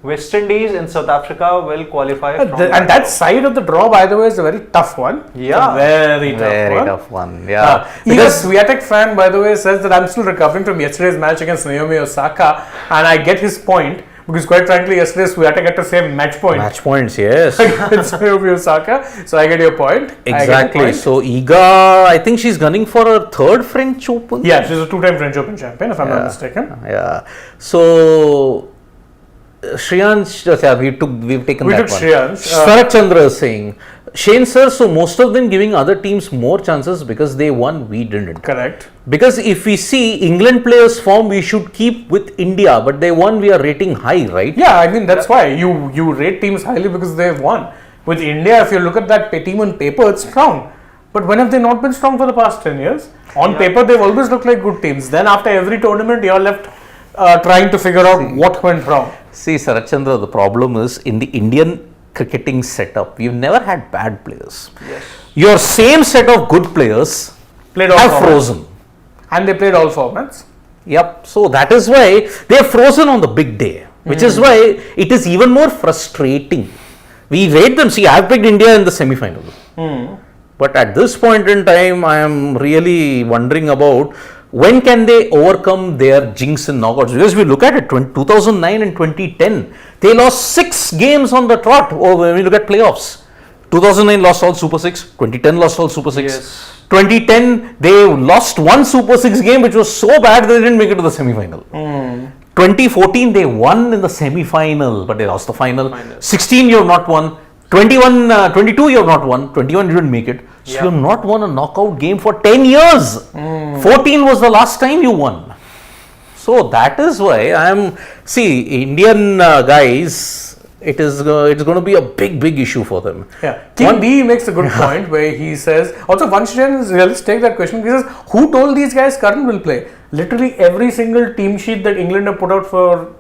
West Indies and South Africa will qualify from and that side of the draw, by the way, is a very tough one. Yeah. Very tough one. Yeah. Because AajTak fan, by the way, says that I'm still recovering from yesterday's match against Naomi Osaka, and I get his point because quite frankly, yesterday AajTak had to save match point. Match points, yes. Against Naomi Osaka. So I get your point. Exactly. So Iga, I think she's gunning for her third French Open. Yeah, she's a two-time French Open champion, if I'm not mistaken. Yeah. So Shriyansh, we've taken we that took one. Shriyansh. Sharat Chandra is saying, Shane sir, so most of them giving other teams more chances because they won, we didn't. Correct. Because if we see England players' form, we should keep with India, but they won, we are rating high, right? Yeah, I mean, that's why you rate teams highly because they've won. With India, if you look at that team on paper, it's strong. But when have they not been strong for the past 10 years? On paper, they've always looked like good teams. Then after every tournament, you're left trying to figure out what went wrong. See, Sharat Chandra, the problem is in the Indian cricketing setup, we've never had bad players. Yes. Your same set of good players have frozen. And they played all formats. Yep. So that is why they are frozen on the big day, which is why it is even more frustrating. We rate them. See, I have picked India in the semi-final. But at this point in time, I am really wondering about when can they overcome their jinx in knockouts. Because we look at it, 2009 and 2010, they lost 6 games on the trot. When we look at playoffs, 2009 lost all Super 6, 2010 lost all Super 6. Yes. 2010, they lost one Super 6 game which was so bad they didn't make it to the semi-final. 2014 they won in the semi-final, but they lost the final. Final. 16 you have not won. 22 you have not won. 21 you didn't make it. So Yeah. you have not won a knockout game for 10 years. 14 was the last time you won. So that is why Indian guys. It's going to be a big issue for them. Yeah, King D makes a good point where he says, also once again, let's take that question. He says, who told these guys Karan will play? Literally every single team sheet that England have put out for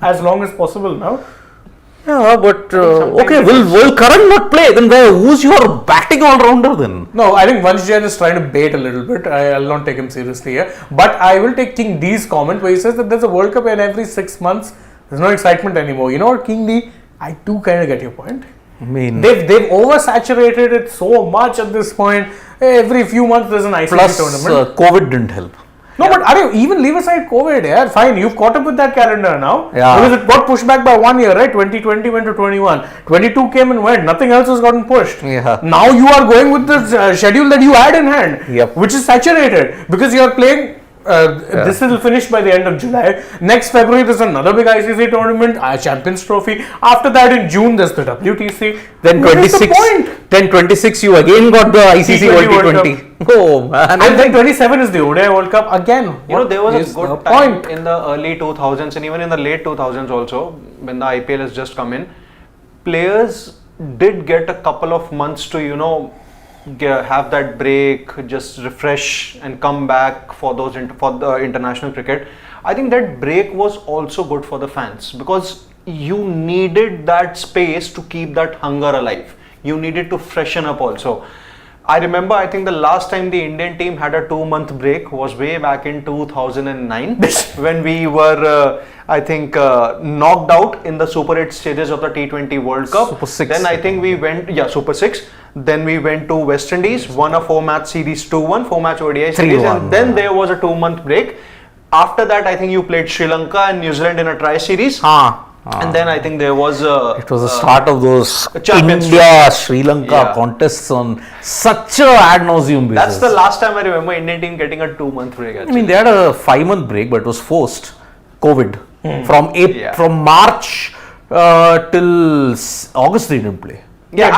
as long as possible now. Yeah, but okay, will Karan not play? Then who's your batting all-rounder then? No, I think Vanshjan is trying to bait a little bit. I'll not take him seriously here. But I will take King D's comment where he says that there's a World Cup and every 6 months there's no excitement anymore. You know what, King D? I do kind of get your point. I mean, They've oversaturated it so much at this point. Every few months there's an ICC plus tournament. COVID didn't help. No, but even leave aside COVID, yeah, fine. You've caught up with that calendar now. Yeah. Because it got pushed back by 1 year, right? 2020 went to 21. 22 came and went. Nothing else has gotten pushed. Yeah. Now you are going with the schedule that you had in hand, Yep. which is saturated because you are playing. This will finish by the end of July. Next February, there's another big ICC tournament, Champions Trophy. After that, in June, there's the WTC. Then What is the 26, point? then 26, you again got the ICC World T20. Oh man! And then 27 is the ODI World Cup again. You know, there was is a good the time point? in the early 2000s and even in the late 2000s also, when the IPL has just come in. Players did get a couple of months to, have that break, just refresh and come back for for the international cricket. I think that break was also good for the fans because you needed that space to keep that hunger alive. You needed to freshen up also. I remember, I think the last time the Indian team had a 2-month break was way back in 2009 when we were, knocked out in the Super 8 stages of the T20 World Cup. Super 6. Then I think we went, Super 6. Then we went to West Indies, won a 4-match series 2-1, 4-match ODI series, 3-1. and then there was a 2-month break. After that, I think you played Sri Lanka and New Zealand in a tri-series. And then I think there was it was the start of those Champions India Sri Lanka Yeah. contests on such a ad nauseum basis. That's the last time I remember Indian team getting a 2-month break. I mean, they had a 5-month break, but it was forced. COVID from Yeah. from March till August they didn't play. Yeah,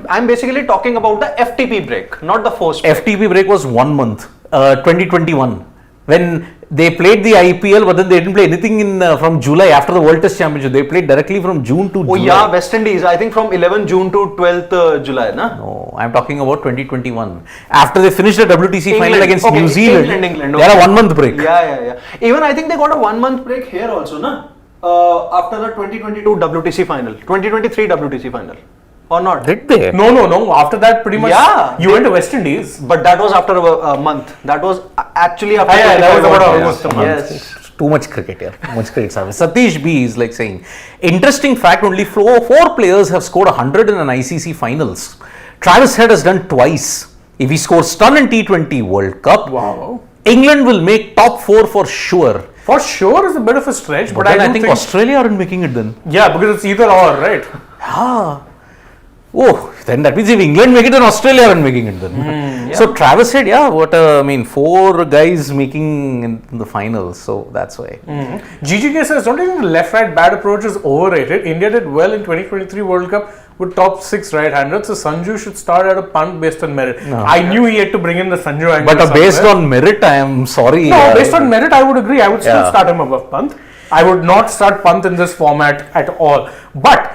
I'm basically talking about the FTP break, not the forced break. FTP break was 1 month, 2021, when they played the IPL, but then they didn't play anything in from July after the World Test Championship. They played directly from June to Oh July. yeah, West Indies. I think from 11 June to 12th July, na? No, I'm talking about 2021. After they finished the WTC final England. against Okay, New Zealand, England, they had a okay. 1 month break. Yeah. Even I think they got a 1 month break here also, na? After the 2022 WTC final, 2023 WTC final, or not? Did they? No. After that, pretty much, Yeah. you went to West Indies. But that was after a month. That was actually after. Yeah, that was 25 about World almost Cup. a month. Yes. Too much cricket here. Too much cricket service. Satish B is like saying, interesting fact, only four players have scored 100 in an ICC finals. Travis Head has done twice. If he scores ton in T20 World Cup, Wow. England will make top 4 for sure. For sure is a bit of a stretch, but Then I I do think Australia aren't making it then. Yeah, because it's either or, right? Oh, then that means if England make it, then Australia aren't making it then. So Travis said, 4 guys making in the finals. So that's why. GGK says, don't you think the left-right bad approach is overrated? India did well in 2023 World Cup with top 6 right-handers. So Sanju should start at a punt based on merit. I knew he had to bring in the Sanju angle. But based on merit, I am sorry. No, based on merit, I would agree. I would still Yeah. start him above Pant. I would not start Pant in this format at all. But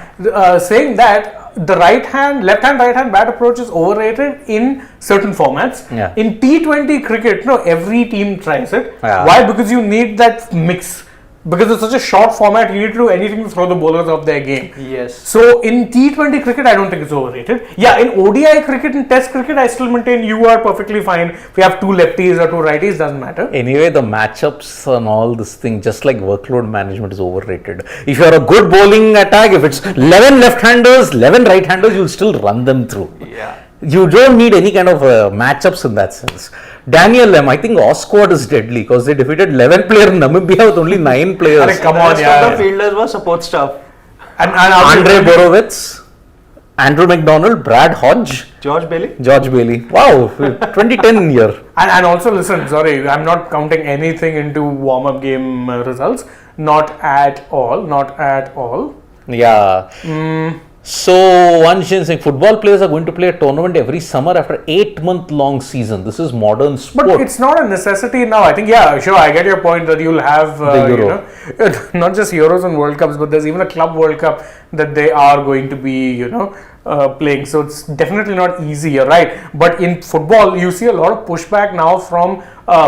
saying that, the left hand, right hand bat approach is overrated in certain formats. Yeah. In T20 cricket, no, every team tries it. Yeah. Why? Because you need that mix. Because it's such a short format, you need to do anything to throw the bowlers off their game. Yes. So in T20 cricket, I don't think it's overrated. Yeah, in ODI cricket and Test cricket, I still maintain you are perfectly fine. If you have 2 lefties or 2 righties, doesn't matter. Anyway, the matchups and all this thing, just like workload management, is overrated. If you are a good bowling attack, if it's 11 left-handers, 11 right-handers, you'll still run them through. Yeah. You don't need any kind of matchups in that sense. Daniel M, I think Aus squad is deadly because they defeated 11 players in Namibia with only 9 players. Come The on, rest yeah. of the fielders were support staff. And Andre Borowitz Andrew McDonald, Brad Hodge, George Bailey. George Bailey. Wow, 2010 year. And also, listen, sorry, I'm not counting anything into warm-up game results. Not at all. Not at all. Yeah. So, one thing saying football players are going to play a tournament every summer after 8-month long season. This is modern sport. But it's not a necessity now. I think, yeah, sure, I get your point that you'll have, The Euro. you know, not just Euros and World Cups, but there's even a Club World Cup that they are going to be, you know, playing. So it's definitely not easy, you're right. But in football, you see a lot of pushback now from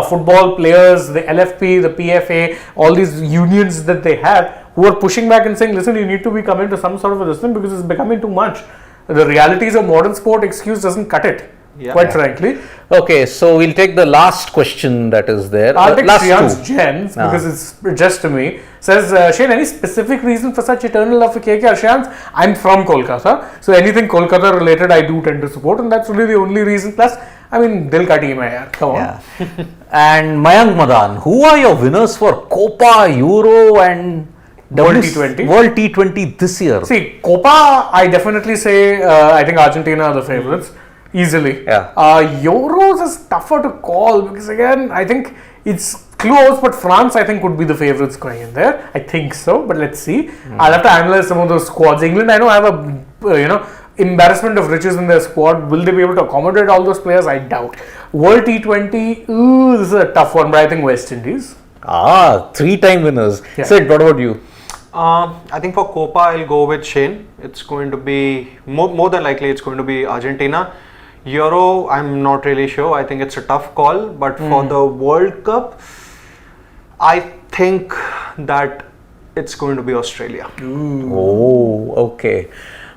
football players, the LFP, the PFA, all these unions that they have, who are pushing back and saying, listen, you need to be coming to some sort of a system because it's becoming too much. The realities of modern sport excuse doesn't cut it, quite frankly. Okay, so we'll take the last question that is there. I'll take last Shreyan's two. Gens because it's just to me. Says, Shane, any specific reason for such eternal love for KKR? Shreyan's, I'm from Kolkata, so anything Kolkata related I do tend to support, and that's really the only reason. Plus, I mean, Dil ka team hai yaar. Come on. Yeah. And Mayank Madan, who are your winners for Copa, Euro and World T20? World T20 this year? See, Copa, I definitely say, I think Argentina are the favourites, easily. Yeah. Euros is tougher to call because again, I think it's close, but France, I think, would be the favourites going in there. I think so, but let's see. I'll have to analyse some of those squads. England, I know, have a, embarrassment of riches in their squad. Will they be able to accommodate all those players? I doubt. World T20, this is a tough one, but I think West Indies. 3-time winners. Yeah. Sid, what about you? I think for Copa, I'll go with Shane. It's going to be, more than likely, it's going to be Argentina. Euro, I'm not really sure. I think it's a tough call. But for the World Cup, I think that it's going to be Australia. Oh, okay.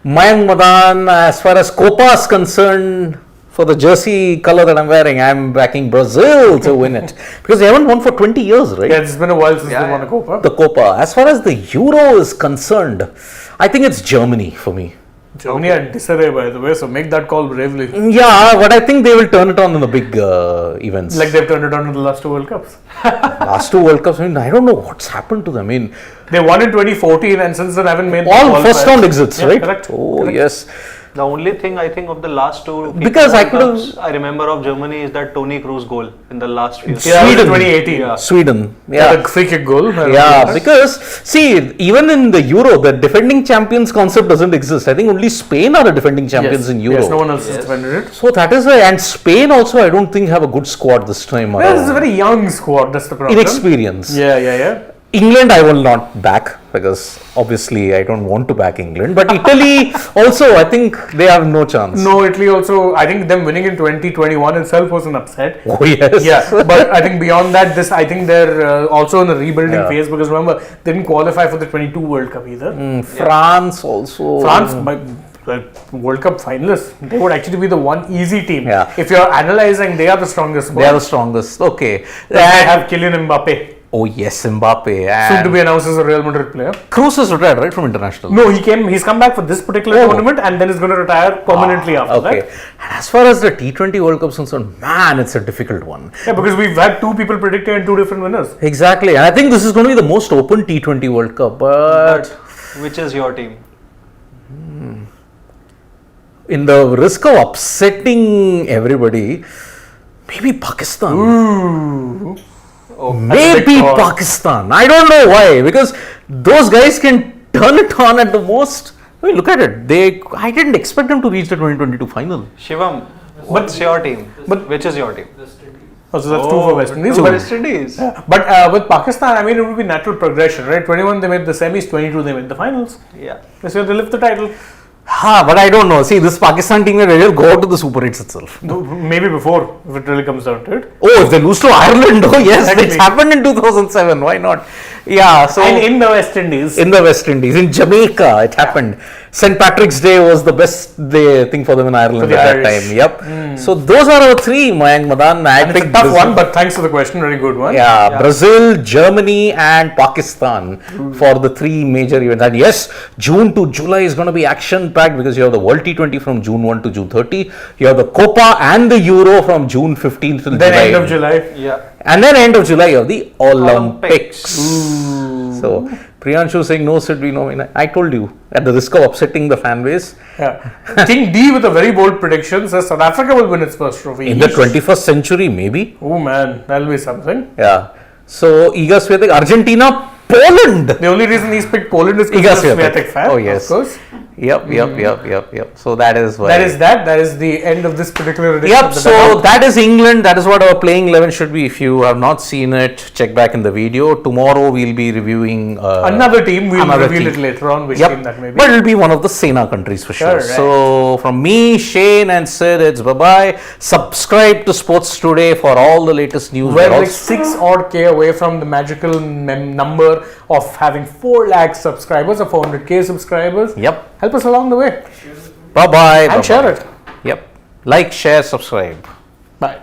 Mayank Madan, as far as Copa is concerned, for the jersey color that I'm wearing, I'm backing Brazil to win it. Because they haven't won for 20 years, right? Yeah, it's been a while since they won a Copa. The Copa. As far as the Euro is concerned, I think it's Germany for me. Germany are in disarray, by the way, so make that call bravely. Yeah, but I think they will turn it on in the big events. Like they've turned it on in the last 2 World Cups. Last 2 World Cups, I mean, I don't know what's happened to them. I mean, They won in 2014 and since then haven't made all the first round exits, Yeah, right? correct. Oh, Correct. yes. The only thing I think of the last two Because I World could've- Cups I remember of Germany is that Toni Kroos goal in the last few. Yeah, it was Sweden. 2018. Yeah. Sweden. Yeah, Yeah. the free kick goal. Yeah, because see, even in the Euro, the defending champions concept doesn't exist. I think only Spain are the defending champions in Euro. Yes, no one else has defended it. So that is why, and Spain also, I don't think have a good squad this time Well, this is a around. very young squad, that's the problem. Inexperience. Yeah. England, I will not back because obviously I don't want to back England. But Italy also, I think they have no chance. No, Italy also, I think them winning in 2021 itself was an upset. Oh yes. Yeah, but I think beyond that, I think they're also in the rebuilding Yeah. phase because remember, they didn't qualify for the 22 World Cup either. France also. France, World Cup finalists, they would actually be the one easy team. Yeah. If you're analysing, they are the strongest squad. They are the strongest. Okay. They have Kylian Mbappe, Oh yes, Mbappe. soon to And be announced as a Real Madrid player. Kroos is retired, right, from international. No, he's come back for this particular tournament and then is going to retire permanently after Okay. that. And as far as the T20 World Cup is concerned, man, it's a difficult one. Yeah, because we've had 2 people predicted and 2 different winners. Exactly. And I think this is going to be the most open T20 World Cup. But Which is your team? in the risk of upsetting everybody, maybe Pakistan. Ooh. Maybe big call. Pakistan. I don't know why. Because those guys can turn it on at the most. I mean, look at it. I didn't expect them to reach the 2022 final. Shivam, what's your team? Which is your team? Oh, so that's 2 for West Indies. Two But- West Indies. But with Pakistan, I mean, it would be natural progression, right? 21 they made the semis, 22 they made the finals. Yeah. This year they lift the title. But I don't know. See, this Pakistan team will go out to the Super 8s itself. Maybe before, if it really comes down to it. Oh, if they lose to Ireland, oh yes, Exactly. it's happened in 2007. Why not? Yeah, so And in the West Indies. in the West Indies, in Jamaica, it happened. St. Patrick's Day was the best thing for them in Ireland For the at that Irish. time. Yep. So those are our 3, Mayank Madan. I And it's a picked tough Brazil. one, but thanks for the question. Very good one. Yeah, Brazil, Germany, and Pakistan for the 3 major events. And yes, June to July is going to be action packed because you have the World T20 from June 1 to June 30. You have the Copa and the Euro from June 15th till Then July. end of July. Yeah. And then end of July you have the Olympics. Olympics. So Priyanshu saying no, should be no. I told you, at the risk of upsetting the fan base. Yeah. King D with a very bold prediction says South Africa will win its first trophy. In the 21st century, maybe. Oh man, that'll be something. Yeah. So, Iga Swiatek, Argentina, Poland. The only reason he's picked Poland is Iga because he's a Swiatek. Swiatek fan. Oh, yes. Of course. Yep. So, that is why. That is the end of this particular edition. Yep, of the so Dugout. that is England. That is what our playing 11 should be. If you have not seen it, check back in the video. Tomorrow we'll be reviewing another team. We'll another reveal team. it later on which team that may be. But it'll be one of the Sena countries for sure. Right. So from me, Shane and Sid, it's bye-bye. Subscribe to Sports Today for all the latest news. We're like 6 odd K away from the magical number of having 4 lakh subscribers or 400K subscribers. Yep. Help us along the way. Bye-bye. And share it. Yep. Like, share, subscribe. Bye.